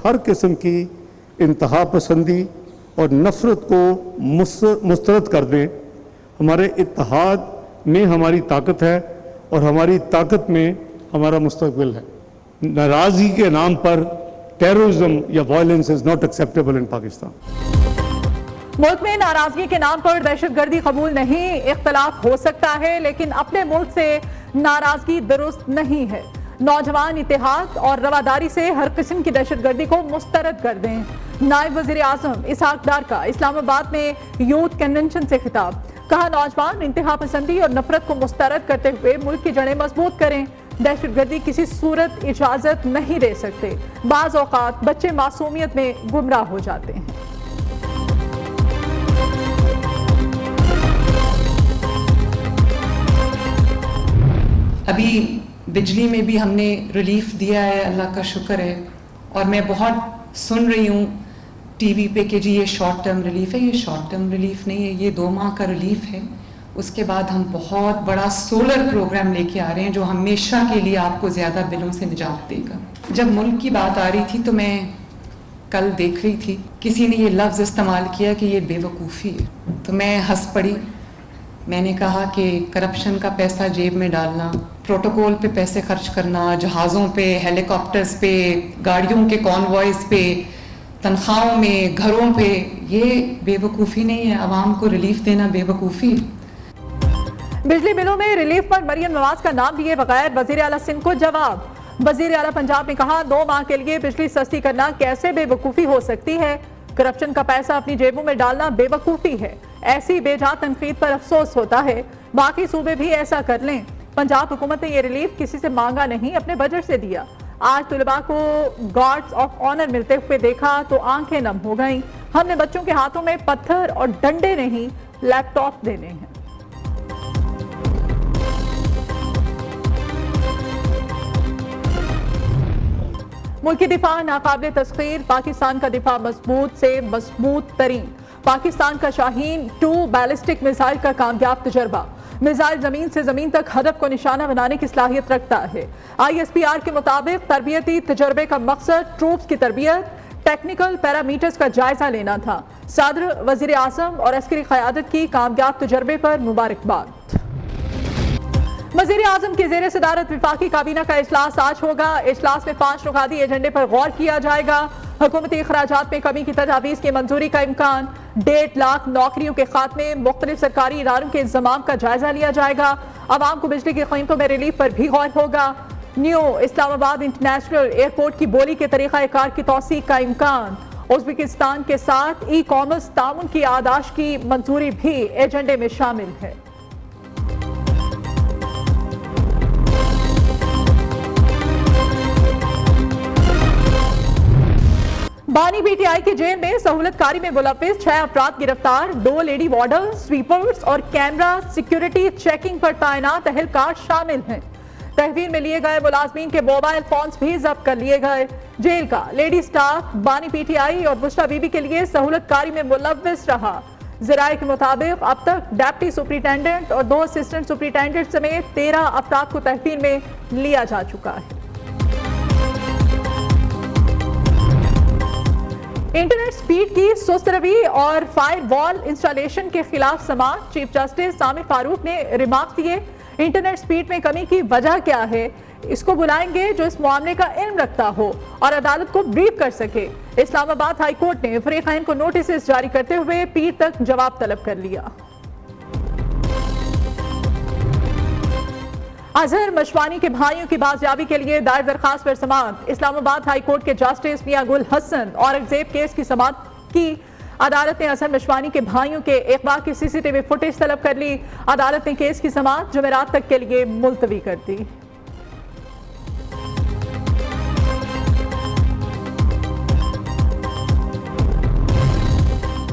हर किस्म की इंतहा पसंदी और नफ़रत को मुस्तरद कर दें। हमारे इत्तेहाद में हमारी ताकत है और हमारी ताकत में हमारा मुस्तकबिल है। नाराज़गी के नाम पर टेररिज्म या वायलेंस इज़ नॉट एक्सेप्टेबल इन पाकिस्तान। मुल्क में नाराजगी के नाम पर दहशतगर्दी कबूल नहीं। इख्तलाफ हो सकता है लेकिन अपने मुल्क से नाराजगी दुरुस्त नहीं है। नौजवान इत्तेहाद और रवादारी से हर किस्म की दहशतगर्दी को मुस्तरद कर दें। नायब वज़ीर आज़म इसहाक डार का इस्लामाबाद में यूथ कन्वेंशन से खिताब। कहा, नौजवान इंतहा पसंदी और नफरत को मुस्तरद करते हुए मुल्क की जड़ें मजबूत करें। दहशतगर्दी किसी सूरत इजाजत नहीं दे सकते। बाज़ औक़ात बच्चे मासूमियत में गुमराह हो जाते हैं। अभी बिजली में भी हमने रिलीफ दिया है, अल्लाह का शुक्र है। और मैं बहुत सुन रही हूँ टीवी पे कि जी ये शॉर्ट टर्म रिलीफ है। ये शॉर्ट टर्म रिलीफ नहीं है, ये 2 माह का रिलीफ है। उसके बाद हम बहुत बड़ा सोलर प्रोग्राम लेके आ रहे हैं जो हमेशा के लिए आपको ज़्यादा बिलों से निजात देगा। जब मुल्क की बात आ रही थी तो मैं कल देख रही थी, किसी ने ये लफ्ज़ इस्तेमाल किया कि ये बेवकूफ़ी है, तो मैं हंस पड़ी। मैंने कहा कि करप्शन का पैसा जेब में डालना, प्रोटोकॉल पे पैसे खर्च करना, जहाज़ों पे, हेलीकॉप्टर्स पे, गाड़ियों के कॉन्वॉयज़ पे, तनख्वाहों में, घरों पे, ये बेवकूफ़ी नहीं है। आवाम को रिलीफ देना बेवकूफ़ी है। बिजली बिलों में रिलीफ पर मरियम नवाज का नाम लिए बगैर वजीर आला सिंध को जवाब। वजीर आला पंजाब ने कहा, 2 माह के लिए बिजली सस्ती करना कैसे बेवकूफ़ी हो सकती है। करप्शन का पैसा अपनी जेबों में डालना बेवकूफ़ी है। ऐसी बेजा तनकीद पर अफसोस होता है। बाकी सूबे भी ऐसा कर लें। पंजाब हुकूमत ने ये रिलीफ किसी से मांगा नहीं, अपने बजट से दिया। आज तुलबा को गार्ड्स ऑफ ऑनर मिलते हुए देखा तो आंखें नम हो गईं। हमने बच्चों के हाथों में पत्थर और डंडे नहीं, लैपटॉप देने हैं। मुल्क की दिफा नाकाबिले तस्खीर। पाकिस्तान का दिफा मजबूत से मजबूत तरीन। पाकिस्तान का शाहीन 2 बैलिस्टिक मिसाइल का कामयाब तजर्बा। मिसाइल जमीन से जमीन तक हदफ को निशाना बनाने की सलाहियत रखता है। ISPR के मुताबिक तरबियती तजर्बे का मकसद ट्रूप्स की तरबियत, टेक्निकल पैरामीटर्स का जायजा लेना था। सदर, वजीर आज़म और अस्करी क़यादत की कामयाब तजर्बे पर मुबारकबाद। वज़ीर आज़म की ज़ेर सदारत विफाकी काबीना का इजलास आज होगा। इजलास में 5 नुकाती एजेंडे पर गौर किया जाएगा। हुकूमती अखराजात में कमी की तजावीज़ की मंजूरी का इम्कान, 1.5 लाख नौकरियों के खात्मे, मुख्तलिफ सरकारी इदारों के इंतजाम का जायजा लिया जाएगा। अवाम को बिजली की कीमतों में रिलीफ पर भी गौर होगा। न्यू इस्लामाबाद इंटरनेशनल एयरपोर्ट की बोली के तरीक़ा कार की तौसीक़ का इम्कान। उज़्बेकिस्तान के साथ ई-कॉमर्स ताउन की आदाश की मंजूरी भी एजेंडे में शामिल है। बानी PTI की जेल में सहूलतकारी में मुलव्विस 6 अफराद गिरफ्तार। 2 लेडी वार्डर, स्वीपर्स और कैमरा सिक्योरिटी चेकिंग पर तैनात अहलकार शामिल हैं। तहवील में लिए गए मुलाजमीन के मोबाइल फोन्स भी जब्त कर लिए गए। जेल का लेडी स्टाफ बानी PTI और बुशरा बीबी के लिए सहूलतकारी में मुलव्विस रहा। ज़राए के मुताबिक अब तक डिप्टी सुपरिटेंडेंट और 2 असिस्टेंट सुपरिटेंडेंट समेत 13 अफराद को तहवील में लिया जा चुका है। इंटरनेट स्पीड की सुस्त रवि और फायर वॉल इंस्टॉलेशन के खिलाफ समाअत। चीफ जस्टिस आमिर फारूक ने रिमार्क दिए। इंटरनेट स्पीड में कमी की वजह क्या है, इसको बुलाएंगे जो इस मामले का इल्म रखता हो और अदालत को ब्रीफ कर सके। इस्लामाबाद हाई कोर्ट ने फरीकैन को नोटिस जारी करते हुए पीर तक जवाब तलब कर लिया। अजहर मशवानी के भाइयों की बाजियाबी के लिए दायर दरखास्त पर समाअत। इस्लामाबाद हाई कोर्ट के जस्टिस मियां गुल हसन औरंगजेब केस की समाअत की। अदालत ने अजहर मशवानी के भाइयों के अगवा की CCTV फुटेज तलब कर ली। अदालत ने केस की समाअत जुमेरात तक के लिए मुलतवी कर दी।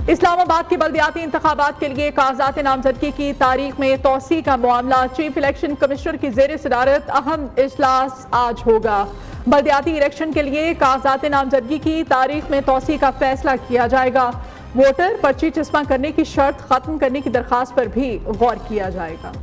इस्लामाबाद के बल्दियाती इंतखाबात के लिए कागजात नामजदगी की तारीख में तौसी का मामला। चीफ इलेक्शन कमिश्नर की जेर सदारत अहम इजलास आज होगा। बल्दियाती इलेक्शन के लिए कागजात नामजदगी की तारीख में तौसी का फैसला किया जाएगा। वोटर पर्ची चस्पा करने की शर्त खत्म करने की दरखास्त पर भी गौर किया जाएगा।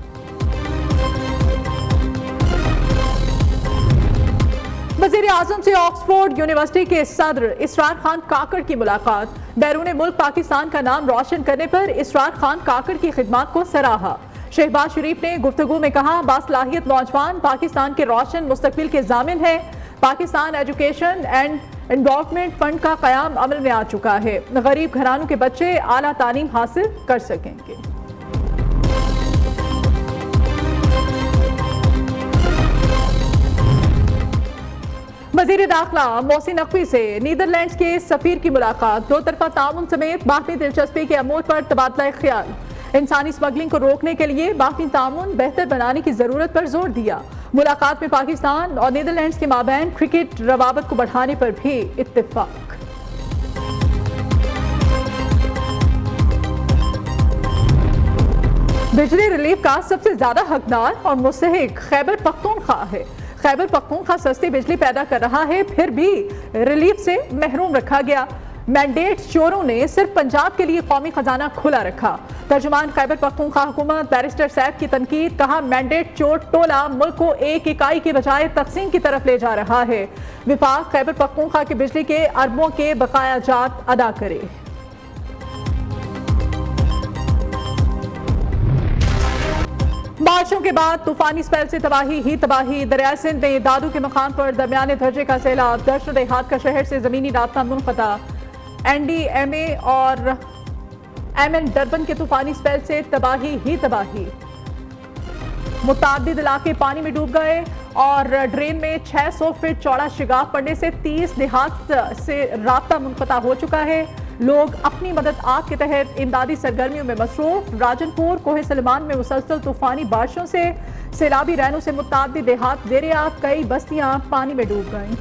वज़ीर वज़ीर आज़म से ऑक्सफोर्ड यूनिवर्सिटी के सदर इसरार खान काकड़ की मुलाकात। बैरून मुल्क पाकिस्तान का नाम रोशन करने पर इसरार खान काकड़ की खिदमत को सराहा। शहबाज शरीफ ने गुफ्तगू में कहा, बासलाहियत नौजवान पाकिस्तान के रोशन मुस्तकबिल के जामिन है। Pakistan education and endowment fund का क़याम अमल में आ चुका है। गरीब घरानों के बच्चे आला तालीम हासिल कर सकेंगे। वज़ीर दाखिला मोहसिन नकवी से नीदरलैंड्स के सफीर की मुलाकात। दो तरफा ताउन समेत बाहमी दिलचस्पी के अमूर पर तबादला ख्याल। इंसानी स्मगलिंग को रोकने के लिए बाहमी ताउन बेहतर बनाने की जरूरत पर जोर दिया। मुलाकात में पाकिस्तान और नीदरलैंड्स के माबैन क्रिकेट रवाबत को बढ़ाने पर भी इत्तेफाक। बिजली रिलीफ का सबसे ज्यादा हकदार और मुस्तहिक खैबर पख्तूनख्वा है। खैबर पख्तूनख्वा सस्ती बिजली पैदा कर रहा है, फिर भी रिलीफ से महरूम रखा गया। मैंडेट चोरों ने सिर्फ पंजाब के लिए कौमी खजाना खुला रखा। तर्जुमान खैबर पख्तूनख्वा हुकूमत बैरिस्टर सैफ की तनकीद, कहा मैंडेट चोर टोला मुल्क को एक इकाई के बजाय तकसीम की तरफ ले जा रहा है। विफाक खैबर पख्तूनख्वा की बिजली के अरबों के बकाया जात अदा करे। बारिशों के बाद तूफानी स्पेल से तबाही ही तबाही। दरियाए सिंध में दादू के मकाम पर दरमियाने दर्जे का सैलाब। दर्श देहात का शहर से जमीनी रास्ता मुनक़ता। NDMA और MN डरबन के तूफानी स्पेल से तबाही ही तबाही। मुतादिद इलाके पानी में डूब गए और ड्रेन में 600 फीट चौड़ा शिगाफ पड़ने से 30 देहात से रास्ता मुनक़ता हो चुका है। लोग अपनी मदद आप के तहत इमदादी सरगर्मियों में मसरूफ। राजनपुर कोहे सलमान में मुसलसल तूफानी बारिशों से सैलाबी रैनों से मुतादिद देहात ज़ेर-ए-आब, कई बस्तियां पानी में डूब गईं।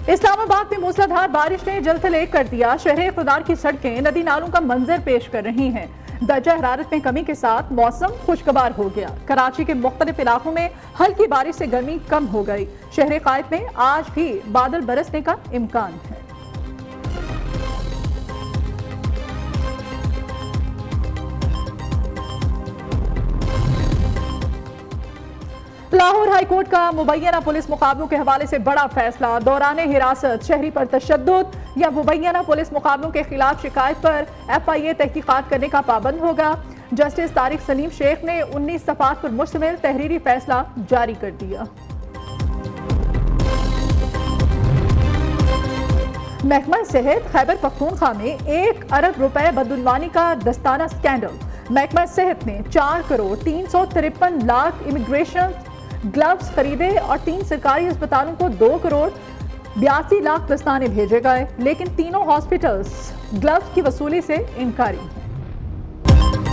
इस्लामाबाद में मूसलाधार बारिश ने जलथल कर दिया। शहर इक़्तिदार की सड़कें नदी नालों का मंजर पेश कर रही हैं। दर्जा हरारत में कमी के साथ मौसम खुशगवार हो गया। कराची के मुख्तलिफ इलाकों में हल्की बारिश से गर्मी कम हो गई। शहर कायद में आज भी बादल बरसने का इम्कान है। लाहौर हाई कोर्ट का मुबैना पुलिस मुकाबलों के हवाले से बड़ा फैसला। दौराने हिरासत शहरी पर तशद्दुद या मुबैना पुलिस मुकाबलों के खिलाफ शिकायत पर FIA तहकीकात करने का पाबंद होगा। जस्टिस तारिक सलीम शेख ने 19 सफ़ात पर मुश्तमिल तहरीरी फैसला जारी कर दिया। महकमा सेहत खैबर पख्तूनख्वा में 1 अरब रुपए बदउनवानी का दस्ताना स्कैंडल। महकमा सेहत ने 4 करोड़ 353 लाख इमिग्रेशन ग्लव्स खरीदे और 3 सरकारी अस्पतालों को 2 करोड़ 82 लाख दस्ताने भेजे गए, लेकिन तीनों हॉस्पिटल्स ग्लव्स की वसूली से इनकारी हैं।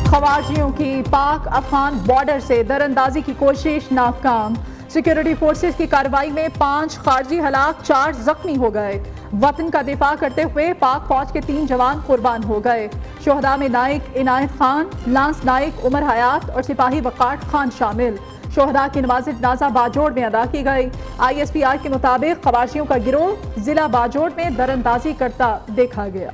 खवाजियों की पाक अफगान बॉर्डर से दरअंदाजी की कोशिश नाकाम। सिक्योरिटी फोर्सेस की कार्रवाई में 5 खारजी हलाक, 4 जख्मी हो गए। वतन का दिफा करते हुए पाक फौज के 3 जवान कुर्बान हो गए। शोहदा में नाइक इनायत खान, लांस नाइक उमर हयात और सिपाही वक़ार खान शामिल। शोहदा की नमाज जनाजा बाजोड़ में अदा की गई। ISPR के मुताबिक खवाजियों का गिरोह जिला बाजोड़ में दरअंदाजी करता देखा गया।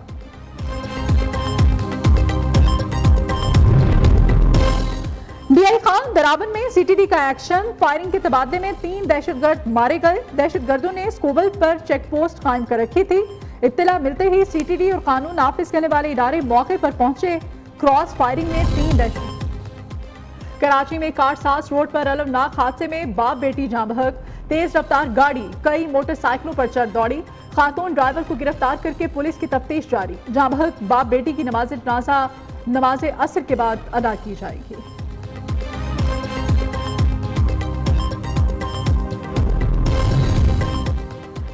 DI खान दराबन में CTD का एक्शन। फायरिंग के तबादले में 3 दहशतगर्द मारे गए। दहशतगर्दों ने स्कोबल पर चेक पोस्ट कायम कर रखी थी। इत्तला मिलते ही CTD और कानून नाफिज करने वाले इदारे मौके पर पहुंचे। क्रॉस फायरिंग में 3 दहशत। कराची में कारसाज रोड पर अलमनाक हादसे में बाप बेटी जाँ बहक। तेज रफ्तार गाड़ी कई मोटरसाइकिलों पर चढ़ दौड़ी। खातून ड्राइवर को गिरफ्तार करके पुलिस की तफ्तीश जारी। जाँ बहक बाप बेटी की नमाज जनाजा नमाज असर के बाद अदा की जाएगी।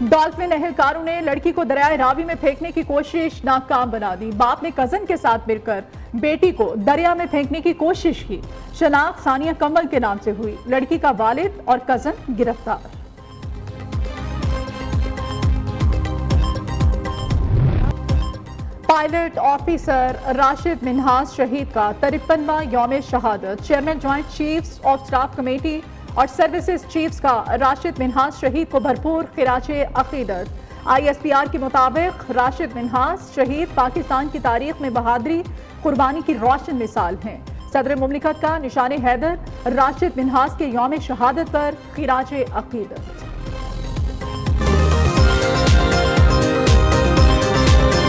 डॉल्फिन एहलकारों ने लड़की को दरियाए रावी में फेंकने की कोशिश नाकाम बना दी। बाप ने कजन के साथ मिलकर बेटी को दरिया में फेंकने की कोशिश की। शनाख्त सानिया कमल के नाम से हुई। लड़की का वालिद और कजन गिरफ्तार। पायलट ऑफिसर राशिद मिन्हाज शहीद का 53वां यौम शहादत। Chairman joint chiefs of staff committee और सर्विसेज चीफ्स का राशिद मिन्हाज शहीद को भरपूर खिराजे अकीदत। ISPR के मुताबिक राशिद मिन्हाज शहीद पाकिस्तान की तारीख में बहादुरी कुर्बानी की रोशन मिसाल हैं। सदर मुमलिकत का निशान हैदर राशिद मिन्हास के यौम शहादत पर खिराज अकीदत।